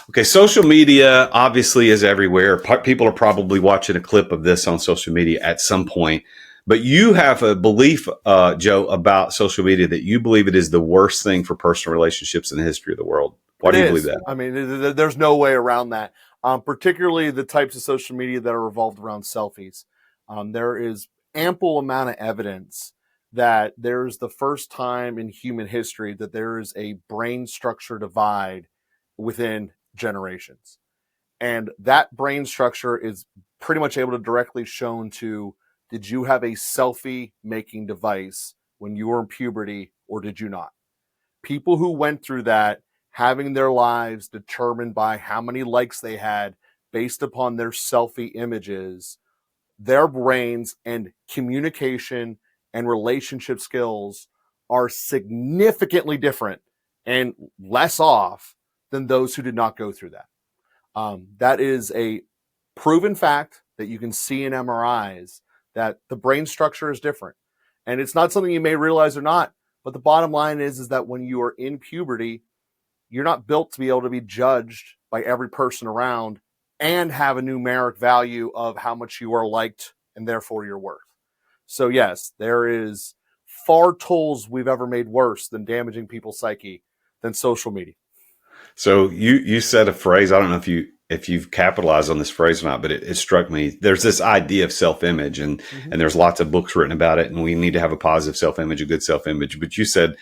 Okay, social media obviously is everywhere. People are probably watching a clip of this on social media at some point. But you have a belief, Joe, about social media that you believe it is the worst thing for personal relationships in the history of the world. Why do you believe that? I mean, there's no way around that. Particularly the types of social media that are revolved around selfies. There is ample amount of evidence that there's the first time in human history that there is a brain structure divide within generations. And that brain structure is pretty much able to directly shown to, did you have a selfie making device when you were in puberty or did you not? People who went through that, having their lives determined by how many likes they had based upon their selfie images, their brains and communication and relationship skills are significantly different and less off than those who did not go through that. That is a proven fact that you can see in MRIs, that the brain structure is different. And it's not something you may realize or not, but the bottom line is that when you are in puberty, you're not built to be able to be judged by every person around and have a numeric value of how much you are liked and therefore your worth. So yes, there is far tools we've ever made worse than damaging people's psyche than social media. So you said a phrase. I don't know if you've capitalized on this phrase or not, but it struck me. There's this idea of self-image, and there's lots of books written about it, and we need to have a positive self-image, a good self-image. But you said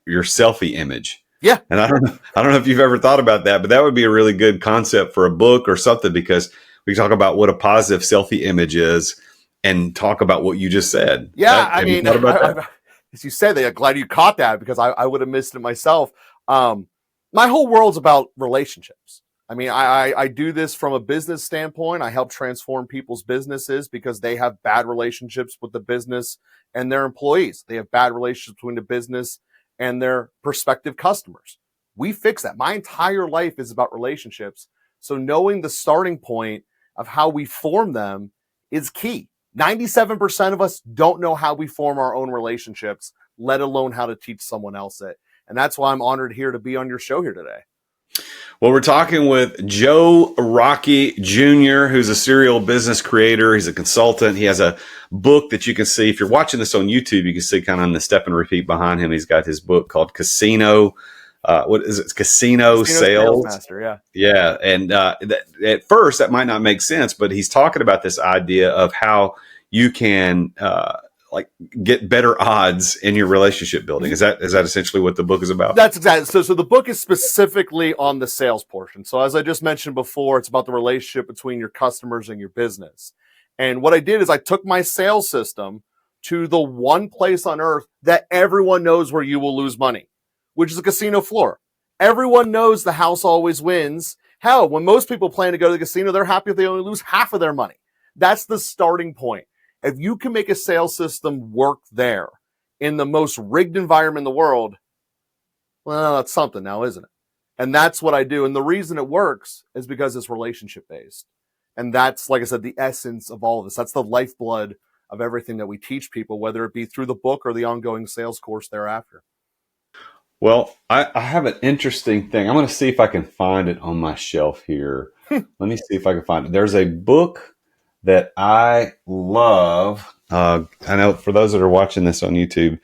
your selfie image. Yeah. And I don't know if you've ever thought about that, but that would be a really good concept for a book or something, because we talk about what a positive selfie image is and talk about what you just said. Yeah. As you said, I'm glad you caught that, because I would have missed it myself. My whole world's about relationships. I mean, I do this from a business standpoint. I help transform people's businesses because they have bad relationships with the business and their employees. They have bad relationships between the business and their prospective customers. We fix that. My entire life is about relationships. So knowing the starting point of how we form them is key. 97% of us don't know how we form our own relationships, let alone how to teach someone else it. And that's why I'm honored here to be on your show here today. Well, we're talking with Joe Rockey Jr., who's a serial business creator. He's a consultant. He has a book that you can see. If you're watching this on YouTube, you can see kind of on the step and repeat behind him. He's got his book called Casino. What is it? Casino Sales Master, yeah. Yeah. And at first, that might not make sense, but he's talking about this idea of how you can get better odds in your relationship building. Is that essentially what the book is about? That's exactly. So the book is specifically on the sales portion. So as I just mentioned before, it's about the relationship between your customers and your business. And what I did is I took my sales system to the one place on earth that everyone knows where you will lose money, which is a casino floor. Everyone knows the house always wins. Hell, when most people plan to go to the casino, they're happy if they only lose half of their money. That's the starting point. If you can make a sales system work there in the most rigged environment in the world, well, that's something now, isn't it? And that's what I do. And the reason it works is because it's relationship based. And that's, like I said, the essence of all of this. That's the lifeblood of everything that we teach people, whether it be through the book or the ongoing sales course thereafter. Well, I have an interesting thing. I'm going to see if I can find it on my shelf here. Let me see if I can find it. There's a book that I love. I know for those that are watching this on YouTube,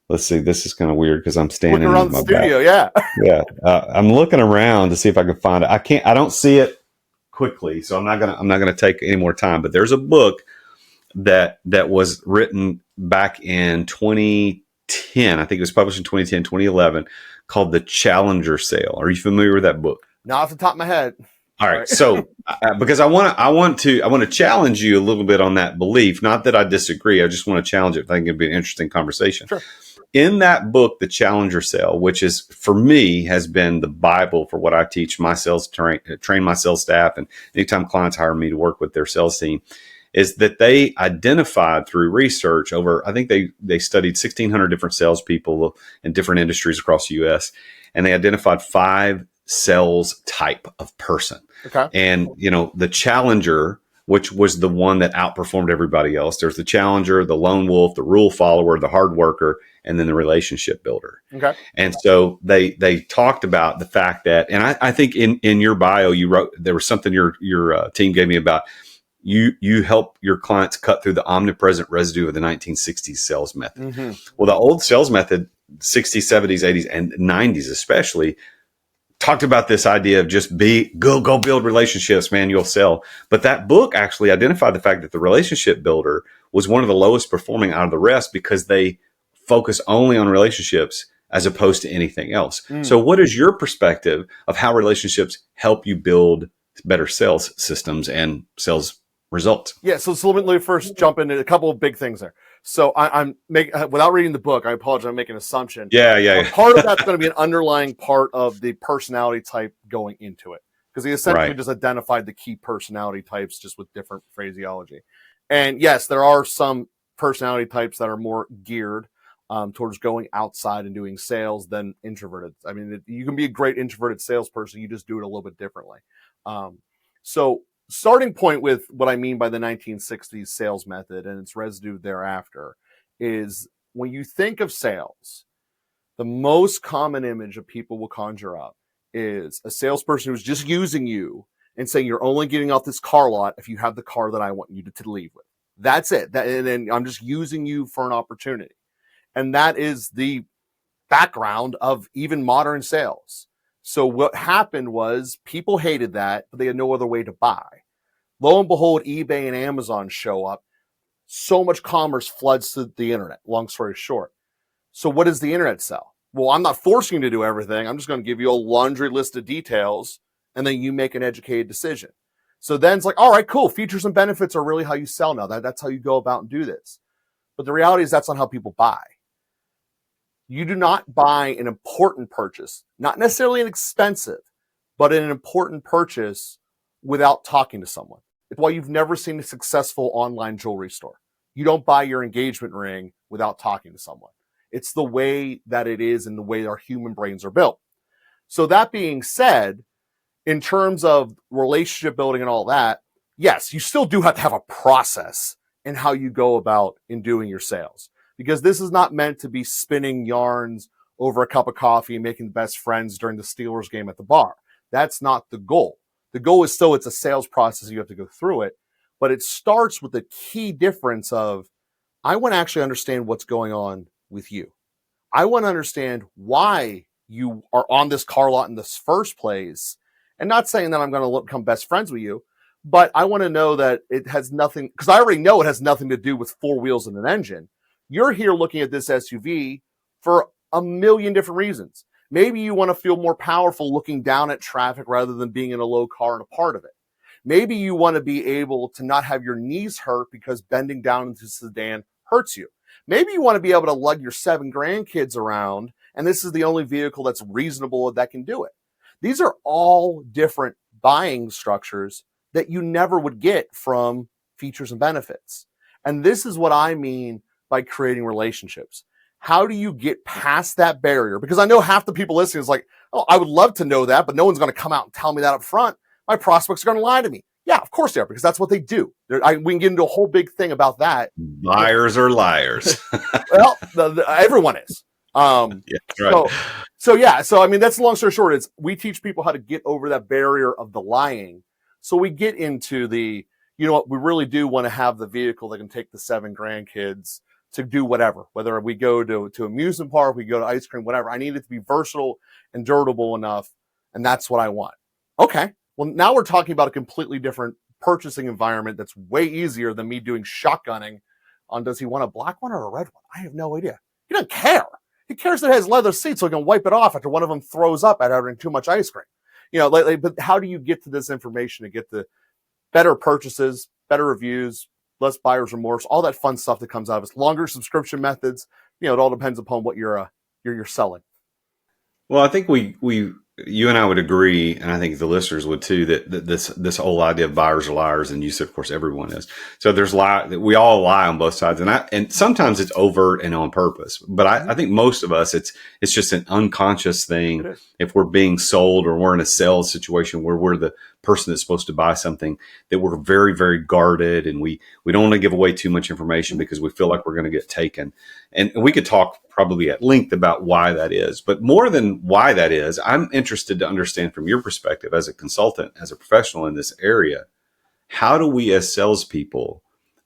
let's see, this is kind of weird because I'm standing around the studio. Back. Yeah. I'm looking around to see if I can find it. I don't see it quickly, so I'm not gonna take any more time. But there's a book that was written back in 2010. I think it was published in 2010, 2011, called The Challenger Sale. Are you familiar with that book? Not off the top of my head. All right. So because I want to challenge you a little bit on that belief. Not that I disagree. I just want to challenge it. I think it'd be an interesting conversation. Sure. In that book, The Challenger Sale, which is for me has been the Bible for what I teach my sales train my sales staff, and anytime clients hire me to work with their sales team, is that they identified through research over, I think they studied 1,600 different salespeople in different industries across the U.S., and they identified 5 sales type of person. Okay. And, the challenger, which was the one that outperformed everybody else. There's the challenger, the lone wolf, the rule follower, the hard worker, and then the relationship builder. Okay. And so they talked about the fact that, and I think in your bio you wrote, there was something your team gave me about you help your clients cut through the omnipresent residue of the 1960s sales method. Mm-hmm. Well, the old sales method, 60s, 70s, 80s, and 90s especially, talked about this idea of just go build relationships, man, you'll sell. But that book actually identified the fact that the relationship builder was one of the lowest performing out of the rest because they focus only on relationships as opposed to anything else. So what is your perspective of how relationships help you build better sales systems and sales results? Yeah, so let me first jump into a couple of big things there. So I'm without reading the book, I apologize, I'm making an assumption. Yeah. Part of that's going to be an underlying part of the personality type going into it, because he essentially just identified the key personality types just with different phraseology. And yes, there are some personality types that are more geared towards going outside and doing sales than introverted. I mean, you can be a great introverted salesperson, you just do it a little bit differently. So starting point with what I mean by the 1960s sales method and its residue thereafter is when you think of sales, the most common image of people will conjure up is a salesperson who's just using you and saying you're only getting off this car lot if you have the car that I want you to leave with. That's it. And then I'm just using you for an opportunity. And that is the background of even modern sales. So what happened was people hated that, but they had no other way to buy. Lo and behold, eBay and Amazon show up. So much commerce floods to the internet, long story short. So what does the internet sell? Well, I'm not forcing you to do everything. I'm just going to give you a laundry list of details, and then you make an educated decision. So then it's like, all right, cool. Features and benefits are really how you sell now. That's how you go about and do this. But the reality is that's not how people buy. You do not buy an important purchase, not necessarily an expensive, but an important purchase without talking to someone. It's why you've never seen a successful online jewelry store. You don't buy your engagement ring without talking to someone. It's the way that it is and the way our human brains are built. So that being said, in terms of relationship building and all that, yes, you still do have to have a process in how you go about in doing your sales, because this is not meant to be spinning yarns over a cup of coffee and making the best friends during the Steelers game at the bar. That's not the goal. The goal is still, it's a sales process. You have to go through it, but it starts with the key difference of, I want to actually understand what's going on with you. I want to understand why you are on this car lot in this first place, and not saying that I'm going to become best friends with you, but I want to know that it has nothing, because I already know it has nothing to do with four wheels and an engine. You're here looking at this SUV for a million different reasons. Maybe you want to feel more powerful looking down at traffic rather than being in a low car and a part of it. Maybe you want to be able to not have your knees hurt because bending down into the sedan hurts you. Maybe you want to be able to lug your 7 grandkids around, and this is the only vehicle that's reasonable that can do it. These are all different buying structures that you never would get from features and benefits. And this is what I mean by creating relationships. How do you get past that barrier? Because I know half the people listening is like, oh, I would love to know that, but no one's going to come out and tell me that up front. My prospects are going to lie to me. Yeah, of course they are, because that's what they do. We can get into a whole big thing about that. Buyers are liars. Well, everyone is. Yeah, right. So I mean, that's the long story short. Is we teach people how to get over that barrier of the lying. So we get into the, you know what, we really do want to have the vehicle that can take the 7 grandkids to do whatever, whether we go to amusement park, we go to ice cream, whatever. I need it to be versatile and durable enough, and that's what I want. Okay, well, now we're talking about a completely different purchasing environment that's way easier than me doing shotgunning on, does he want a black one or a red one? I have no idea. He doesn't care. He cares that it has leather seats so he can wipe it off after one of them throws up at having too much ice cream. You know, but how do you get to this information to get the better purchases, better reviews, less buyer's remorse, all that fun stuff that comes out of it? Longer subscription methods. You know, it all depends upon what you're selling. Well, I think you and I would agree, and I think the listeners would too, that this whole idea of buyers are liars, and you said, of course, everyone is. So there's we all lie on both sides, and sometimes it's overt and on purpose. But I think most of us, it's just an unconscious thing. If we're being sold or we're in a sales situation where we're the person that's supposed to buy something, that we're very, very guarded, and we don't want to give away too much information because we feel like we're going to get taken. And we could talk probably at length about why that is. But more than why that is, I'm interested to understand from your perspective as a consultant, as a professional in this area, how do we as salespeople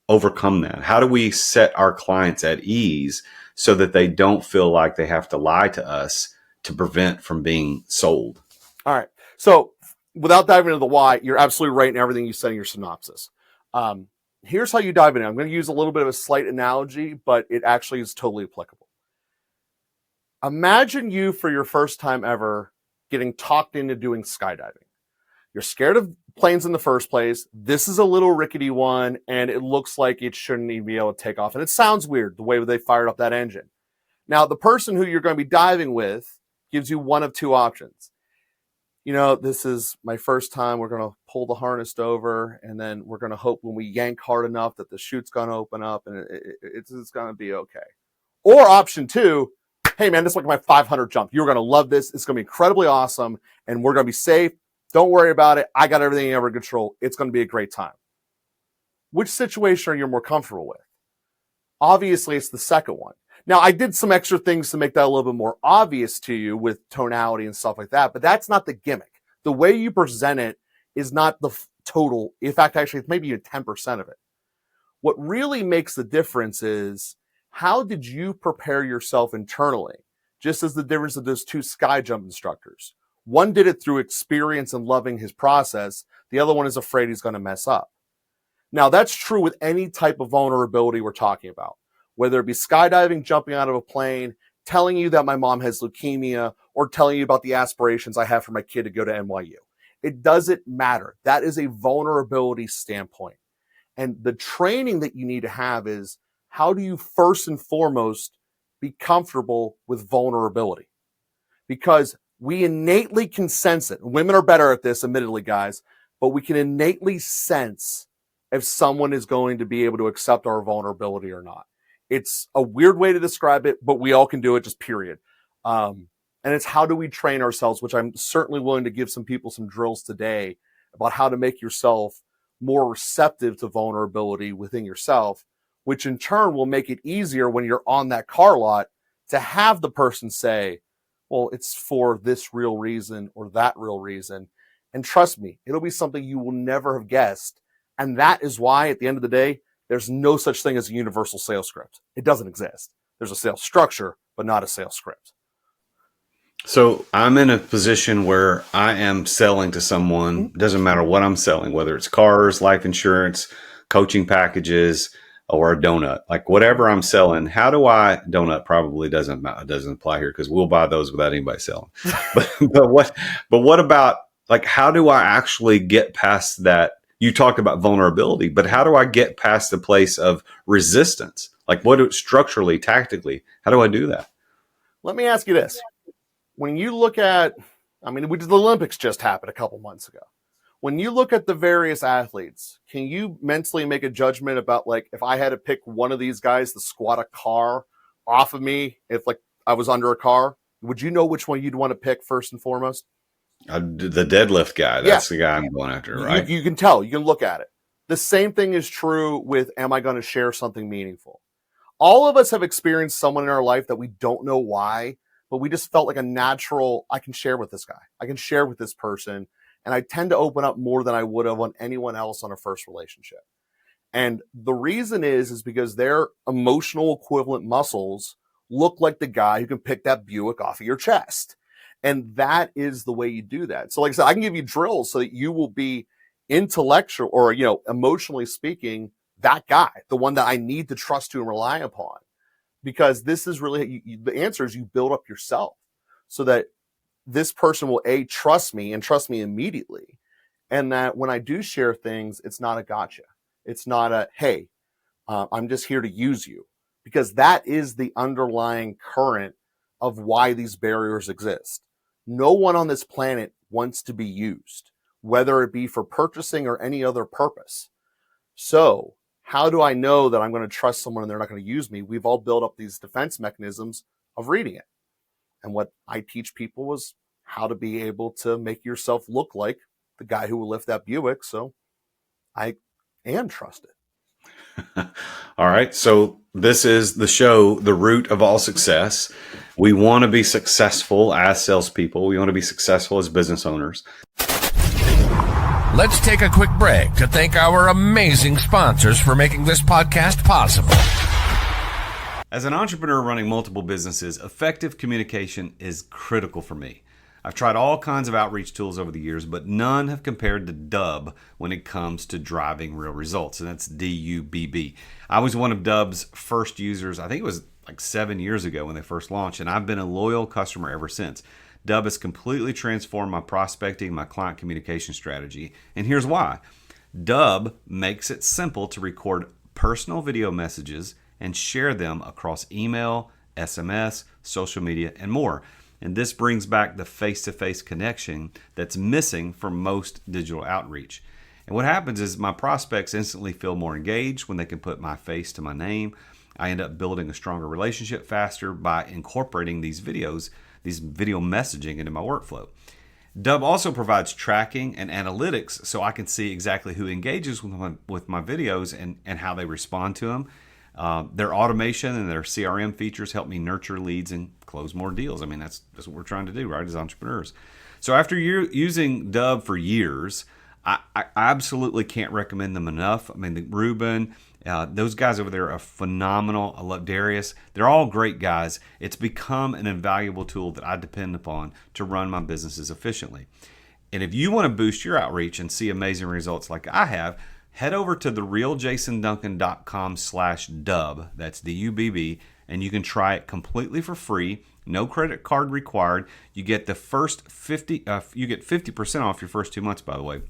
overcome that? How do we set our clients at ease so that they don't feel like they have to lie to us to prevent from being sold? All right. So without diving into the why, you're absolutely right in everything you said in your synopsis. Here's how you dive in. I'm going to use a little bit of a slight analogy, but it actually is totally applicable. Imagine you, for your first time ever, getting talked into doing skydiving. You're scared of planes in the first place. This is a little rickety one, and it looks like it shouldn't even be able to take off. And it sounds weird, the way they fired up that engine. Now, the person who you're going to be diving with gives you one of two options. You know, this is my first time. We're going to pull the harness over, and then we're going to hope when we yank hard enough that the chute's going to open up, and it's going to be okay. Or option two, hey, man, this is like my 500 jump. You're going to love this. It's going to be incredibly awesome, and we're going to be safe. Don't worry about it. I got everything under control. It's going to be a great time. Which situation are you more comfortable with? Obviously, it's the second one. Now, I did some extra things to make that a little bit more obvious to you with tonality and stuff like that, but that's not the gimmick. The way you present it is not the total. In fact, actually, it's maybe even 10% of it. What really makes the difference is how did you prepare yourself internally? Just as the difference of those two sky jump instructors. One did it through experience and loving his process. The other one is afraid he's going to mess up. Now, that's true with any type of vulnerability we're talking about, whether it be skydiving, jumping out of a plane, telling you that my mom has leukemia, or telling you about the aspirations I have for my kid to go to NYU. It doesn't matter. That is a vulnerability standpoint. And the training that you need to have is how do you first and foremost be comfortable with vulnerability? Because we innately can sense it. Women are better at this, admittedly, guys, but we can innately sense if someone is going to be able to accept our vulnerability or not. It's a weird way to describe it, but we all can do it, just period. And it's how do we train ourselves, which I'm certainly willing to give some people some drills today about how to make yourself more receptive to vulnerability within yourself, which in turn will make it easier when you're on that car lot to have the person say, well, it's for this real reason or that real reason. And trust me, it'll be something you will never have guessed. And that is why, at the end of the day, there's no such thing as a universal sales script. It doesn't exist. There's a sales structure, but not a sales script. So I'm in a position where I am selling to someone. It doesn't matter what I'm selling, whether it's cars, life insurance, coaching packages, or a donut, like whatever I'm selling. How do I donut probably doesn't apply here because we'll buy those without anybody selling. but what about like how do I actually get past that? You talked about vulnerability, but how do I get past the place of resistance? Like structurally, tactically, how do I do that? Let me ask you this. When you look at, the Olympics just happened a couple months ago. When you look at the various athletes, can you mentally make a judgment about like, if I had to pick one of these guys to squat a car off of me, if like I was under a car, would you know which one you'd want to pick first and foremost? The deadlift guy. That's the guy I'm going after, right? You can tell. You can look at it. The same thing is true with, am I going to share something meaningful? All of us have experienced someone in our life that we don't know why, but we just felt like a natural, I can share with this guy. I can share with this person. And I tend to open up more than I would have on anyone else on a first relationship. And the reason is because their emotional equivalent muscles look like the guy who can pick that Buick off of your chest. And that is the way you do that. So like I said, I can give you drills so that you will be intellectual or, emotionally speaking, that guy, the one that I need to trust to and rely upon. Because this is really, the answer is you build up yourself so that this person will trust me and trust me immediately. And that when I do share things, it's not a gotcha. It's not a, hey, I'm just here to use you, because that is the underlying current of why these barriers exist. No one on this planet wants to be used, whether it be for purchasing or any other purpose. So how do I know that I'm going to trust someone and they're not going to use me? We've all built up these defense mechanisms of reading it. And what I teach people is how to be able to make yourself look like the guy who will lift that Buick. So I am trusted. All right. So this is the show, The Root of All Success. We want to be successful as salespeople. We want to be successful as business owners. Let's take a quick break to thank our amazing sponsors for making this podcast possible. As an entrepreneur running multiple businesses, effective communication is critical for me. I've tried all kinds of outreach tools over the years, but none have compared to Dubb when it comes to driving real results, and that's DUBB. I was one of Dubb's first users. I think it was like 7 years ago when they first launched, and I've been a loyal customer ever since. Dubb has completely transformed my prospecting, my client communication strategy, and here's why. Dubb makes it simple to record personal video messages and share them across email, SMS, social media, and more. And this brings back the face-to-face connection that's missing from most digital outreach. And what happens is my prospects instantly feel more engaged when they can put my face to my name. I end up building a stronger relationship faster by incorporating these video messaging into my workflow. Dubb also provides tracking and analytics so I can see exactly who engages with my videos and how they respond to them. Their automation and their CRM features help me nurture leads and close more deals. I mean, that's what we're trying to do, right, as entrepreneurs. So after using Dubb for years, I absolutely can't recommend them enough. I mean, Ruben, those guys over there are phenomenal. I love Darius. They're all great guys. It's become an invaluable tool that I depend upon to run my businesses efficiently. And if you want to boost your outreach and see amazing results like I have, head over to therealjasonduncan.com/Dubb. That's DUBB, and you can try it completely for free. No credit card required. You get the first 50% off your first 2 months, by the way,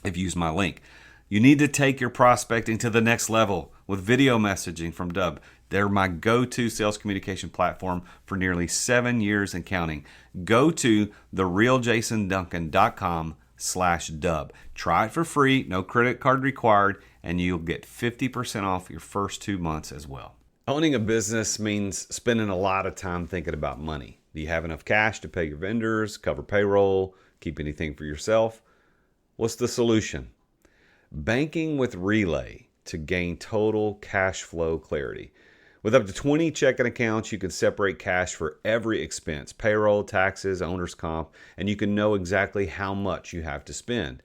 if you use my link. You need to take your prospecting to the next level with video messaging from Dubb. They're my go-to sales communication platform for nearly 7 years and counting. Go to therealjasonduncan.com/Dubb. Try it for free, no credit card required, and you'll get 50% off your first 2 months as well. Owning a business means spending a lot of time thinking about money. Do you have enough cash to pay your vendors, cover payroll, keep anything for yourself? What's the solution? Banking with Relay to gain total cash flow clarity. With up to 20 checking accounts, you can separate cash for every expense, payroll, taxes, owner's comp, and you can know exactly how much you have to spend.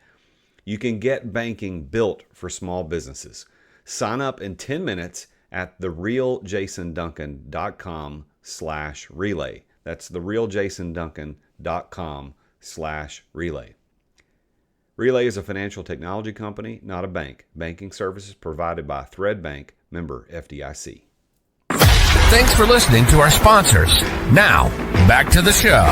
You can get banking built for small businesses. Sign up in 10 minutes at therealjasonduncan.com/relay. That's therealjasonduncan.com/relay. Relay is a financial technology company, not a bank. Banking services provided by Thread Bank, member FDIC. Thanks for listening to our sponsors. Now, back to the show.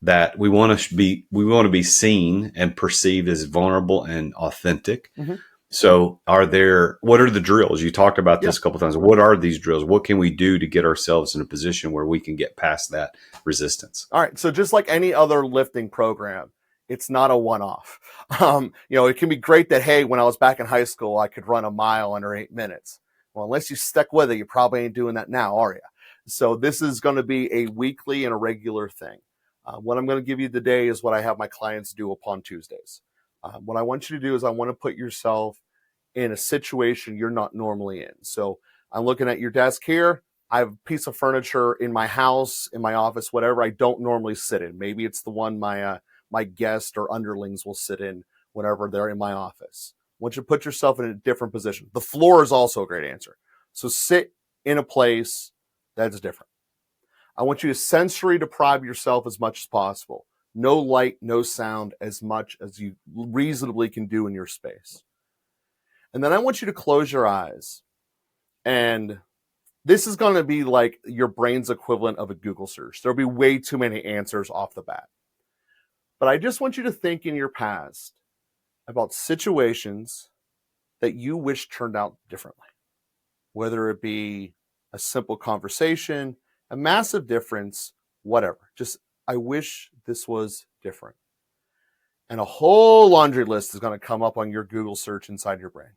That we want to be seen and perceived as vulnerable and authentic. Mm-hmm. So what are the drills? You talked about this a couple of times. What are these drills? What can we do to get ourselves in a position where we can get past that resistance? All right. So just like any other lifting program, it's not a one-off. It can be great that, hey, when I was back in high school, I could run a mile under 8 minutes. Well, unless you stuck with it, you probably ain't doing that now, are you? So this is going to be a weekly and a regular thing. What I'm going to give you today is what I have my clients do upon Tuesdays. What I want you to do is I want to put yourself in a situation you're not normally in. So I'm looking at your desk here. I have a piece of furniture in my house, in my office, whatever I don't normally sit in. Maybe it's the one my guest or underlings will sit in whenever they're in my office. I want you to put yourself in a different position. The floor is also a great answer. So sit in a place that's different. I want you to sensory deprive yourself as much as possible. No light, no sound, as much as you reasonably can do in your space. And then I want you to close your eyes. And this is going to be like your brain's equivalent of a Google search. There'll be way too many answers off the bat. But I just want you to think in your past about situations that you wish turned out differently. Whether it be a simple conversation, a massive difference, whatever. Just, I wish this was different. And a whole laundry list is going to come up on your Google search inside your brain.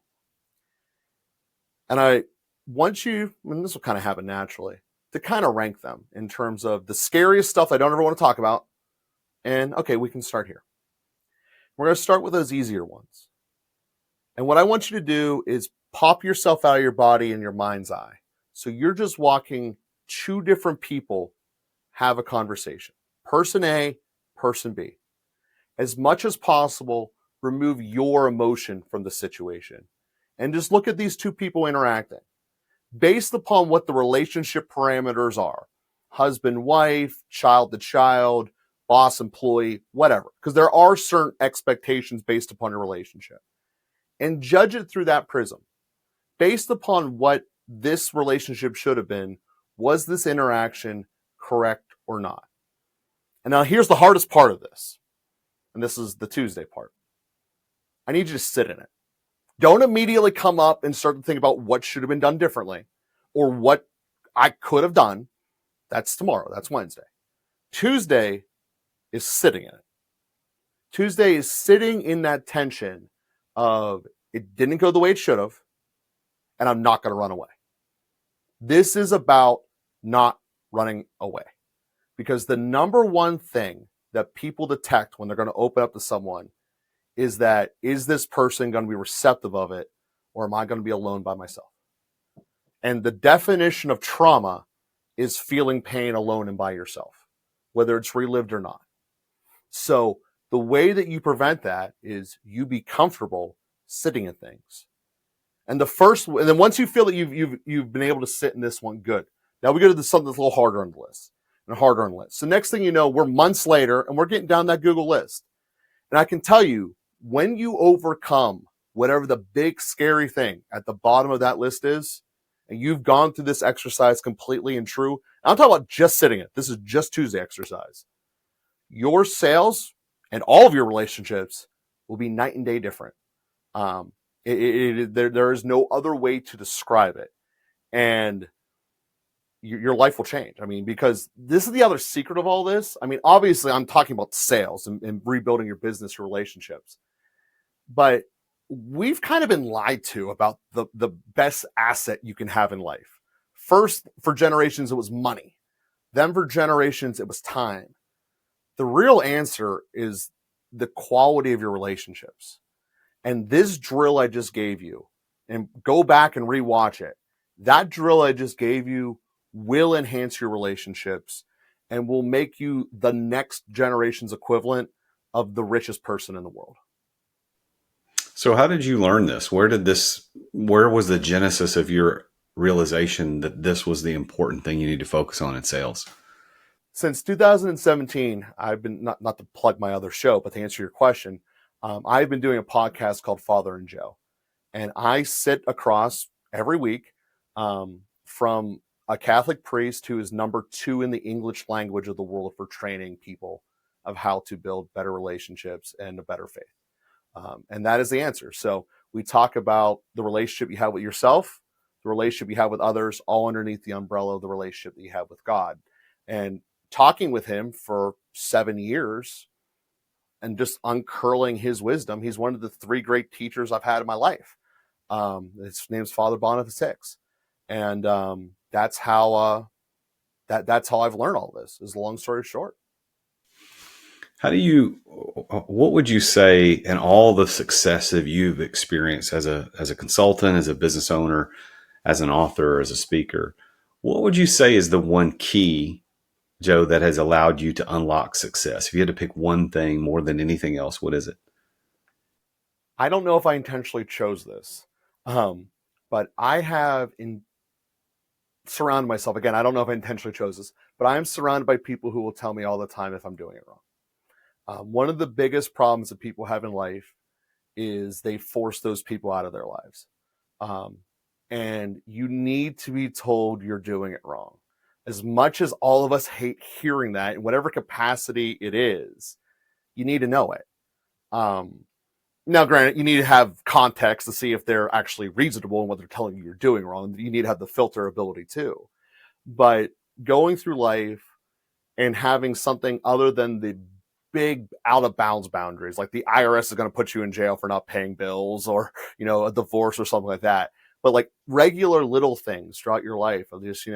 And I want you, and this will kind of happen naturally, to kind of rank them in terms of the scariest stuff I don't ever want to talk about. And okay, we can start here. We're going to start with those easier ones. And what I want you to do is pop yourself out of your body in your mind's eye. So you're just watching two different people have a conversation. Person A, person B. As much as possible, remove your emotion from the situation and just look at these two people interacting based upon what the relationship parameters are. Husband, wife, child to child, boss, employee, whatever. Because there are certain expectations based upon a relationship. And judge it through that prism. Based upon what this relationship should have been, was this interaction correct or not? And now here's the hardest part of this. And this is the Tuesday part. I need you to sit in it. Don't immediately come up and start to think about what should have been done differently or what I could have done. That's tomorrow. That's Wednesday. Tuesday is sitting in it. Tuesday is sitting in that tension of it didn't go the way it should have, and I'm not going to run away. This is about not running away. Because the number one thing that people detect when they're going to open up to someone is that, is this person going to be receptive of it, or am I going to be alone by myself? And the definition of trauma is feeling pain alone and by yourself, whether it's relived or not. So the way that you prevent that is you be comfortable sitting in things. And then once you feel that you've been able to sit in this one, good. Now we go to something that's a little harder on the list and harder on the list. So next thing you know, we're months later and we're getting down that Google list. And I can tell you, when you overcome whatever the big scary thing at the bottom of that list is, and you've gone through this exercise completely and true, and I'm talking about just sitting it. This is just Tuesday exercise. Your sales and all of your relationships will be night and day different. There is no other way to describe it. And your life will change. I mean, because this is the other secret of all this. I mean, obviously I'm talking about sales and rebuilding your business, your relationships, but we've kind of been lied to about the best asset you can have in life. First, for generations, it was money. Then for generations, it was time. The real answer is the quality of your relationships. And this drill I just gave you, and go back and rewatch it, that drill I just gave you will enhance your relationships and will make you the next generation's equivalent of the richest person in the world. So how did you learn this? Where was the genesis of your realization that this was the important thing you need to focus on in sales? Since 2017, I've been, not to plug my other show, but to answer your question, I've been doing a podcast called Father and Joe. And I sit across every week from a Catholic priest who is number 2 in the English language of the world for training people of how to build better relationships and a better faith. And that is the answer. So we talk about the relationship you have with yourself, the relationship you have with others, all underneath the umbrella of the relationship that you have with God. And talking with him for 7 years and just uncurling his wisdom. He's one of the 3 great teachers I've had in my life. His name's Father Boniface Hicks. And that's how I've learned all this, is a long story short. What would you say in all the success that you've experienced as a consultant, as a business owner, as an author, as a speaker, what would you say is the one key, Joe, that has allowed you to unlock success? If you had to pick one thing more than anything else, what is it? I don't know if I intentionally chose this, but I have surrounded myself, again, I don't know if I intentionally chose this, but I am surrounded by people who will tell me all the time if I'm doing it wrong. One of the biggest problems that people have in life is they force those people out of their lives. And you need to be told you're doing it wrong. As much as all of us hate hearing that, in whatever capacity it is, you need to know it. Now, granted, you need to have context to see if they're actually reasonable in what they're telling you you're doing wrong. You need to have the filter ability too. But going through life and having something other than the big out of bounds boundaries, like the IRS is going to put you in jail for not paying bills, or, a divorce or something like that. But like regular little things throughout your life of just,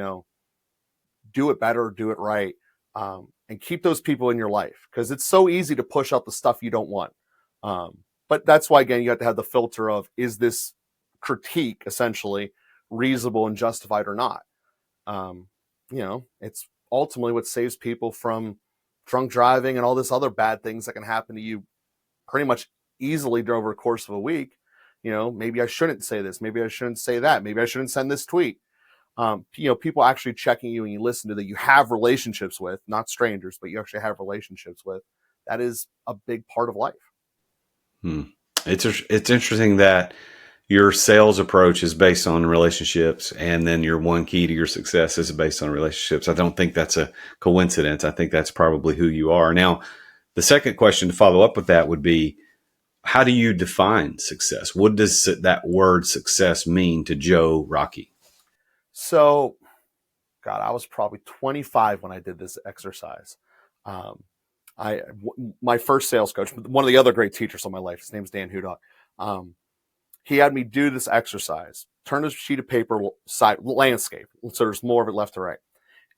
do it better, do it right, and keep those people in your life, because it's so easy to push out the stuff you don't want. But that's why, again, you have to have the filter of, is this critique essentially reasonable and justified or not? It's ultimately what saves people from drunk driving and all this other bad things that can happen to you pretty much easily over the course of a week. Maybe I shouldn't say this. Maybe I shouldn't say that. Maybe I shouldn't send this tweet. People actually checking you and you listen to that you have relationships with, not strangers, but you actually have relationships with. That is a big part of life. It's interesting that your sales approach is based on relationships, and then your one key to your success is based on relationships. I don't think that's a coincidence. I think that's probably who you are. Now, the second question to follow up with that would be, how do you define success? What does that word success mean to Joe Rockey? So, God, I was probably 25 when I did this exercise. My first sales coach, one of the other great teachers of my life, his name's Dan Hudock. He had me do this exercise, turn a sheet of paper side landscape, so there's more of it left to right,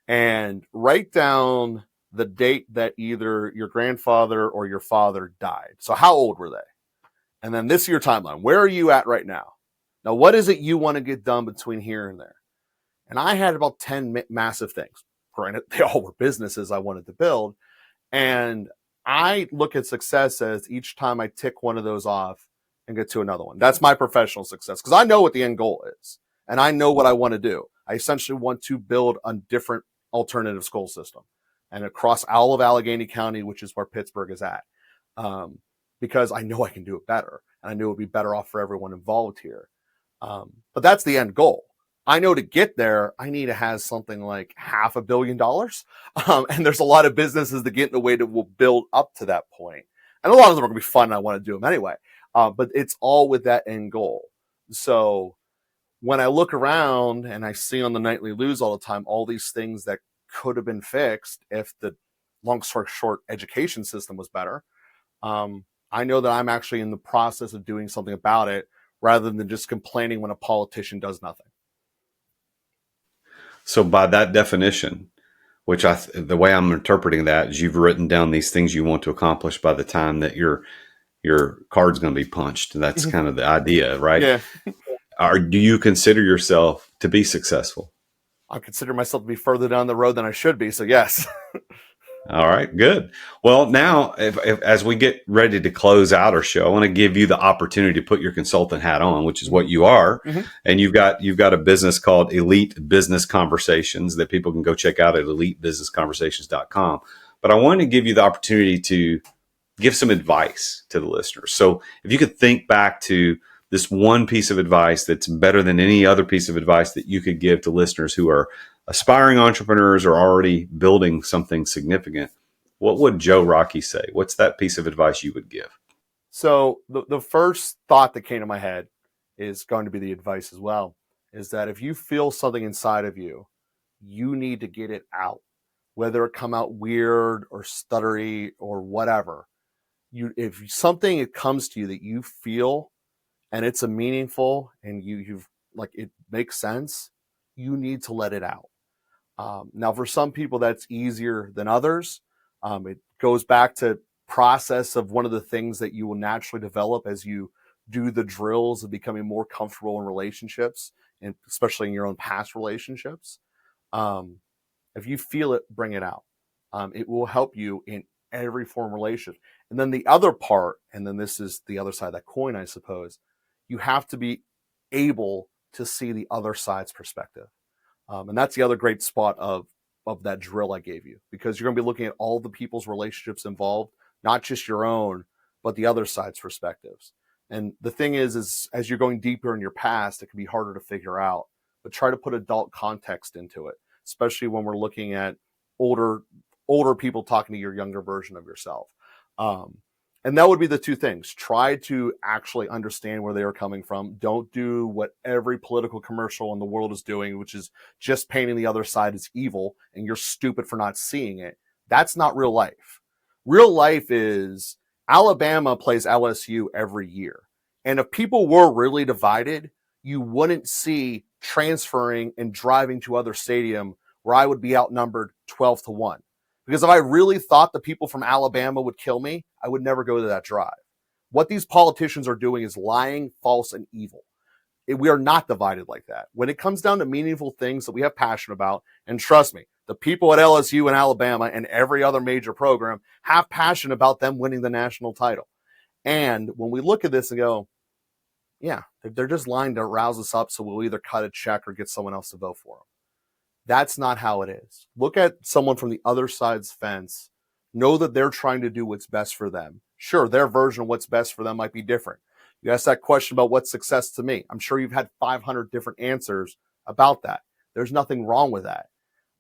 and write down the date that either your grandfather or your father died. So how old were they? And then this is your timeline. Where are you at right now? Now, what is it you want to get done between here and there? And I had about 10 massive things. Granted, they all were businesses I wanted to build. And I look at success as each time I tick one of those off and get to another one. That's my professional success, because I know what the end goal is and I know what I want to do. I essentially want to build a different alternative school system and across all of Allegheny County, which is where Pittsburgh is at, because I know I can do it better and I knew it would be better off for everyone involved here. But that's the end goal. I know to get there, I need to have something like $500 million. And there's a lot of businesses that get in the way that will build up to that point. And a lot of them are going to be fun and I want to do them anyway. But it's all with that end goal. So when I look around and I see on the nightly news all the time, all these things that could have been fixed if the long story short education system was better, I know that I'm actually in the process of doing something about it rather than just complaining when a politician does nothing. So by that definition, which the way I'm interpreting that is you've written down these things you want to accomplish by the time that your card's going to be punched. That's kind of the idea, right? Yeah. Do you consider yourself to be successful? I consider myself to be further down the road than I should be. So yes. All right, good. Well, now, as we get ready to close out our show, I want to give you the opportunity to put your consultant hat on, which is what you are. Mm-hmm. And you've got a business called Elite Business Conversations that people can go check out at elitebusinessconversations.com. But I wanted to give you the opportunity to give some advice to the listeners. So if you could think back to this one piece of advice that's better than any other piece of advice that you could give to listeners who are aspiring entrepreneurs or already building something significant, what would Joe Rockey say? What's that piece of advice you would give? So the first thought that came to my head is going to be the advice as well, is that if you feel something inside of you, you need to get it out, whether it come out weird or stuttery or whatever. If something it comes to you that you feel and it's a meaningful and you've like it makes sense, you need to let it out. Now, for some people, that's easier than others. It goes back to process of one of the things that you will naturally develop as you do the drills of becoming more comfortable in relationships, and especially in your own past relationships. If you feel it, bring it out. It will help you in every form of relationship. And then the other part, and then this is the other side of that coin, I suppose, you have to be able to see the other side's perspective. And that's the other great spot of that drill I gave you, because you're going to be looking at all the people's relationships involved, not just your own, but the other side's perspectives. And the thing is as you're going deeper in your past, it can be harder to figure out, but try to put adult context into it, especially when we're looking at older people talking to your younger version of yourself. And that would be the two things. Try to actually understand where they are coming from. Don't do what every political commercial in the world is doing, which is just painting the other side as evil and you're stupid for not seeing it. That's not real life. Real life is Alabama plays LSU every year. And if people were really divided, you wouldn't see transferring and driving to other stadium where I would be outnumbered 12-1. Because if I really thought the people from Alabama would kill me, I would never go to that drive. What these politicians are doing is lying, false, and evil. We are not divided like that. When it comes down to meaningful things that we have passion about, and trust me, the people at LSU and Alabama and every other major program have passion about them winning the national title. And when we look at this and go, yeah, they're just lying to rouse us up so we'll either cut a check or get someone else to vote for them. That's not how it is. Look at someone from the other side's fence. Know that they're trying to do what's best for them. Sure, their version of what's best for them might be different. You asked that question about what's success to me. I'm sure you've had 500 different answers about that. There's nothing wrong with that.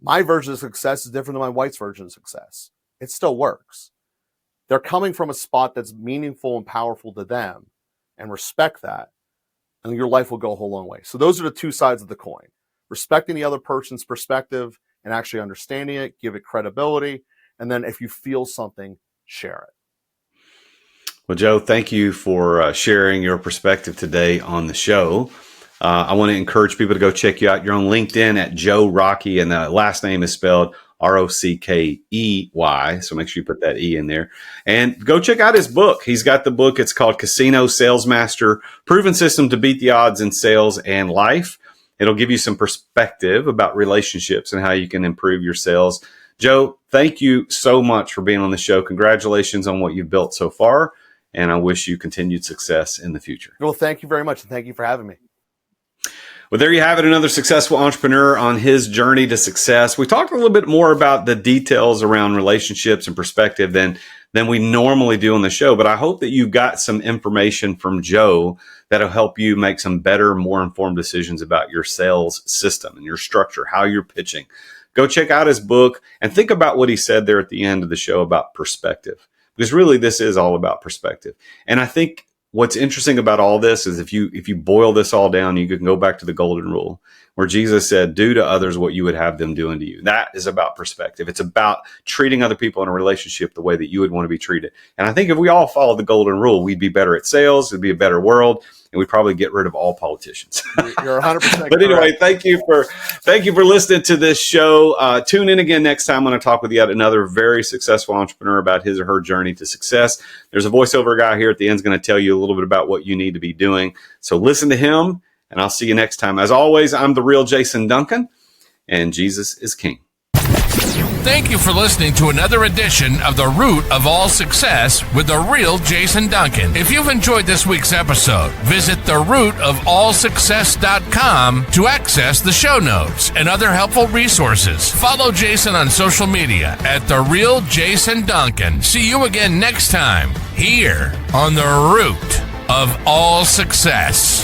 My version of success is different than my wife's version of success. It still works. They're coming from a spot that's meaningful and powerful to them, and respect that, and your life will go a whole long way. So those are the two sides of the coin. Respecting the other person's perspective and actually understanding it, give it credibility, and then if you feel something, share it. Well, Joe, thank you for sharing your perspective today on the show. I want to encourage people to go check you out. You're on LinkedIn at Joe Rockey, and the last name is spelled Rockey. So make sure you put that E in there. And go check out his book. He's got the book. It's called Casino Sales Master, Proven System to Beat the Odds in Sales and Life. It'll give you some perspective about relationships and how you can improve your sales. Joe, thank you so much for being on the show. Congratulations on what you've built so far. And I wish you continued success in the future. Well, thank you very much. And thank you for having me. Well, there you have it. Another successful entrepreneur on his journey to success. We talked a little bit more about the details around relationships and perspective than we normally do on the show. But I hope that you got some information from Joe that'll help you make some better, more informed decisions about your sales system and your structure, how you're pitching. Go check out his book and think about what he said there at the end of the show about perspective. Because really, this is all about perspective. And I think what's interesting about all this is if you boil this all down, you can go back to the golden rule where Jesus said, do to others what you would have them do unto you. That is about perspective. It's about treating other people in a relationship the way that you would want to be treated. And I think if we all followed the golden rule, we'd be better at sales, it'd be a better world, and we'd probably get rid of all politicians. You're 100% But anyway, thank you for listening to this show. Tune in again next time. I'm going to talk with yet another very successful entrepreneur about his or her journey to success. There's a voiceover guy here at the end is going to tell you a little bit about what you need to be doing. So listen to him, and I'll see you next time. As always, I'm the Real Jason Duncan, and Jesus is King. Thank you for listening to another edition of The Root of All Success with the Real Jason Duncan. If you've enjoyed this week's episode, visit therootofallsuccess.com to access the show notes and other helpful resources. Follow Jason on social media at The Real Jason Duncan. See you again next time here on The Root of All Success.